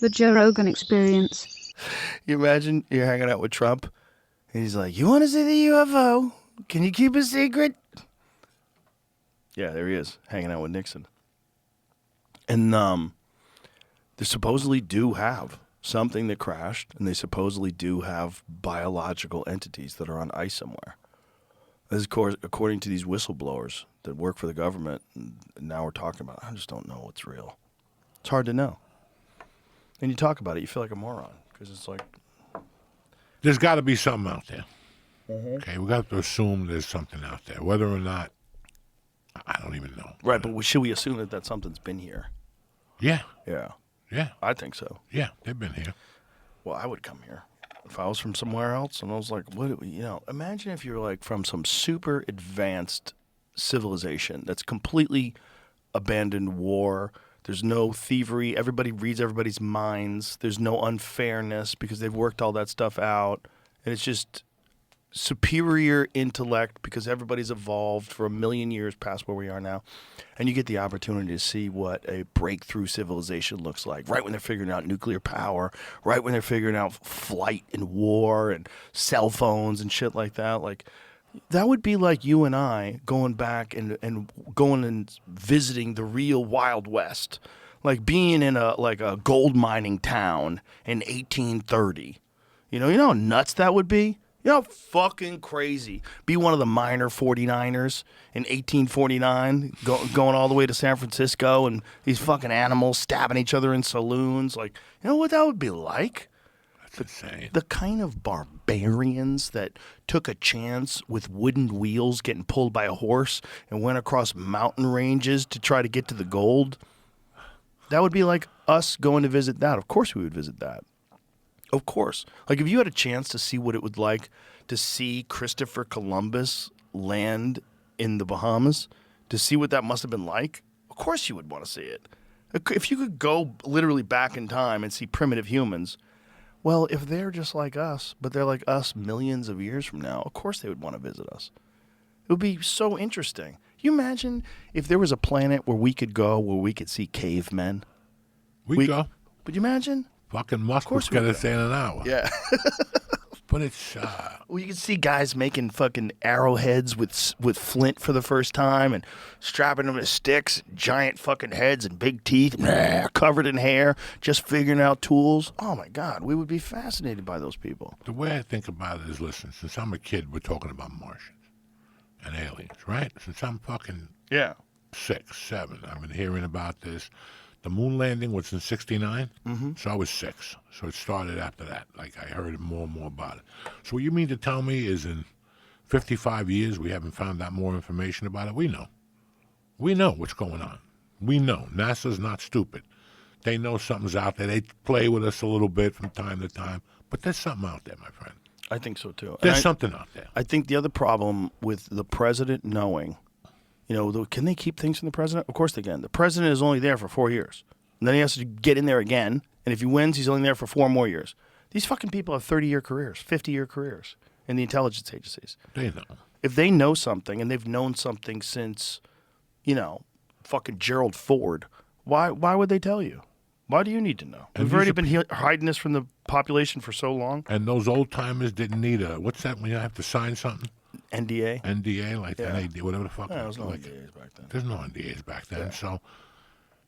The Joe Rogan Experience. You imagine you're hanging out with Trump, and he's like, "You want to see the UFO? Can you keep a secret?" Yeah, there he is, hanging out with Nixon. And they supposedly do have something that crashed, and they supposedly do have biological entities that are on ice somewhere. This is, of course, according to these whistleblowers that work for the government. And now we're talking about it. I just don't know what's real. It's hard to know. And you talk about it, you feel like a moron, because it's like... There's got to be something out there. Mm-hmm. Okay, we got to assume there's something out there. Whether or not, I don't even know. Right, but should we assume that something's been here? Yeah. Yeah. Yeah. I think so. Yeah, they've been here. Well, I would come here. If I was from somewhere else, and I was like, what, imagine if you're like from some super advanced civilization that's completely abandoned war. There's no thievery. Everybody reads everybody's minds. There's no unfairness because they've worked all that stuff out. And it's just superior intellect because everybody's evolved for 1,000,000 years past where we are now. And you get the opportunity to see what a breakthrough civilization looks like, right when they're figuring out nuclear power, right when they're figuring out flight and war and cell phones and shit like that. Like, that would be like you and I going back and going and visiting the real Wild West. Like being in a gold mining town in 1830. You know how nuts that would be? You know how fucking crazy. Be one of the minor 49ers in 1849, going all the way to San Francisco, and these fucking animals stabbing each other in saloons. Like, you know what that would be like? That's insane. The kind of barbarians that took a chance with wooden wheels getting pulled by a horse and went across mountain ranges to try to get to the gold. That would be like us going to visit that. Of course we would visit that. Of course. Like, if you had a chance to see what it would like to see Christopher Columbus land in the Bahamas, to see what that must have been like, of course you would want to see it. If you could go literally back in time and see primitive humans, well, if they're just like us, but they're like us millions of years from now, of course they would want to visit us. It would be so interesting. You imagine if there was a planet where we could go where we could see cavemen? We go. Would you imagine? Fucking Musk was going to say in an hour. Yeah. But it's... Well, you can see guys making fucking arrowheads with flint for the first time and strapping them to sticks, giant fucking heads and big teeth, covered in hair, just figuring out tools. Oh, my God. We would be fascinated by those people. The way I think about it is, listen, since I'm a kid, we're talking about Martians and aliens, right? Since I'm fucking 6, 7, I've been hearing about this. The moon landing was in 69, so I was 6. So it started after that. Like, I heard more and more about it. So what you mean to tell me is in 55 years we haven't found out more information about it? We know. We know what's going on. We know. NASA's not stupid. They know something's out there. They play with us a little bit from time to time. But there's something out there, my friend. I think so, too. There's something out there. I think the other problem with the president knowing... can they keep things from the president? Of course they can. The president is only there for 4 years. And then he has to get in there again. And if he wins, he's only there for 4 more years. These fucking people have 30-year careers, 50-year careers in the intelligence agencies. They know. If they know something, and they've known something since, fucking Gerald Ford, why would they tell you? Why do you need to know? We've already been hiding this from the population for so long. And those old-timers didn't need what's that when you have to sign something? NDA, like that NDA, whatever the fuck. Yeah, there was no NDAs back then. There's no NDAs back then, so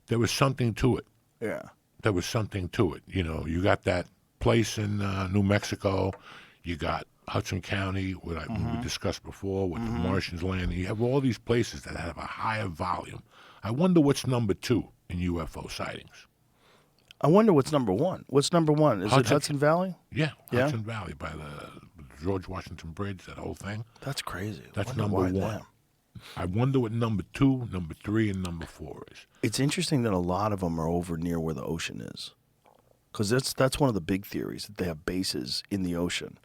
there was something to it. Yeah. There was something to it. You got that place in New Mexico. You got Hudson County, what we discussed before, with the Martians landing. You have all these places that have a higher volume. I wonder what's number 2 in UFO sightings. I wonder what's number 1. What's number 1? Is it Hudson Valley? Yeah, Hudson Valley by the George Washington Bridge, that whole thing. That's crazy. That's number 1. Them. I wonder what number 2, number 3, and number 4 is. It's interesting that a lot of them are over near where the ocean is. Because that's one of the big theories, that they have bases in the ocean.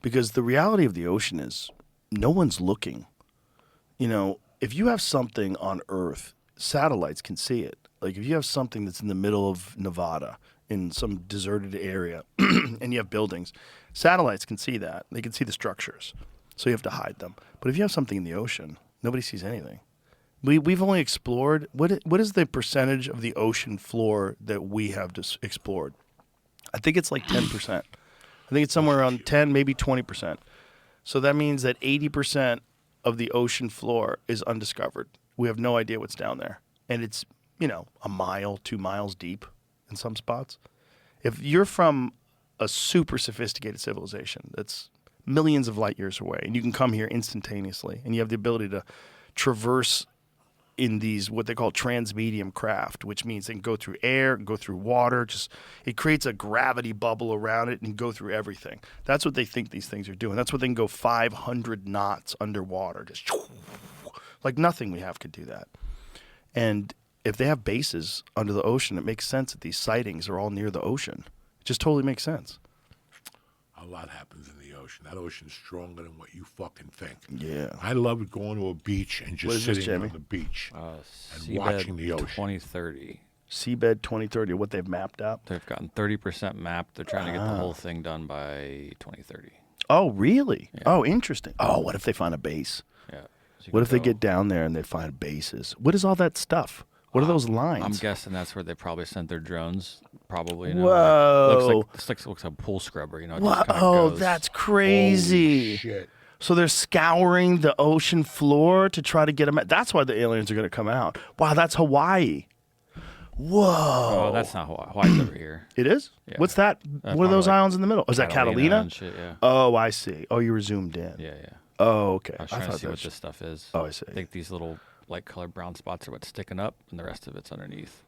Because the reality of the ocean is no one's looking. If you have something on Earth, satellites can see it. Like if you have something that's in the middle of Nevada, in some deserted area, and you have buildings, satellites can see that. They can see the structures. So you have to hide them. But if you have something in the ocean, nobody sees anything. We've only explored what is the percentage of the ocean floor that we have explored? I think it's like 10%. I think it's somewhere around 10, maybe 20%. So that means that 80% of the ocean floor is undiscovered. We have no idea what's down there, and it's a mile, 2 miles deep in some spots. If you're from a super sophisticated civilization that's millions of light years away, and you can come here instantaneously, and you have the ability to traverse in these what they call transmedium craft, which means they can go through air, go through water. It creates a gravity bubble around it and go through everything. That's what they think these things are doing. That's what they can go 500 knots underwater, just like nothing we have could do that. And if they have bases under the ocean, it makes sense that these sightings are all near the ocean. It just totally makes sense. A lot happens in the ocean. That ocean's stronger than what you fucking think. Yeah. I love going to a beach and just sitting on the beach and watching the ocean. 2030. Seabed 2030, what they've mapped out? They've gotten 30% mapped. They're trying to get the whole thing done by 2030. Oh, really? Yeah. Oh, interesting. Oh, what if they find a base? Yeah. So what if they get down there and they find bases? What is all that stuff? What are those lines? I'm guessing that's where they probably sent their drones. Probably. Whoa. Looks like a pool scrubber. Whoa, that's crazy. Holy shit. So they're scouring the ocean floor to try to get them. That's why the aliens are going to come out. Wow, that's Hawaii. Whoa. Oh, that's not Hawaii. Hawaii's over here. It is? Yeah. What's that? What are those islands in the middle? Is that Catalina? And shit, yeah. Oh, I see. Oh, you were zoomed in. Yeah. Oh, okay. I was trying to see what this stuff is. Oh, I see. I think these little light colored brown spots are what's sticking up, and the rest of it's underneath.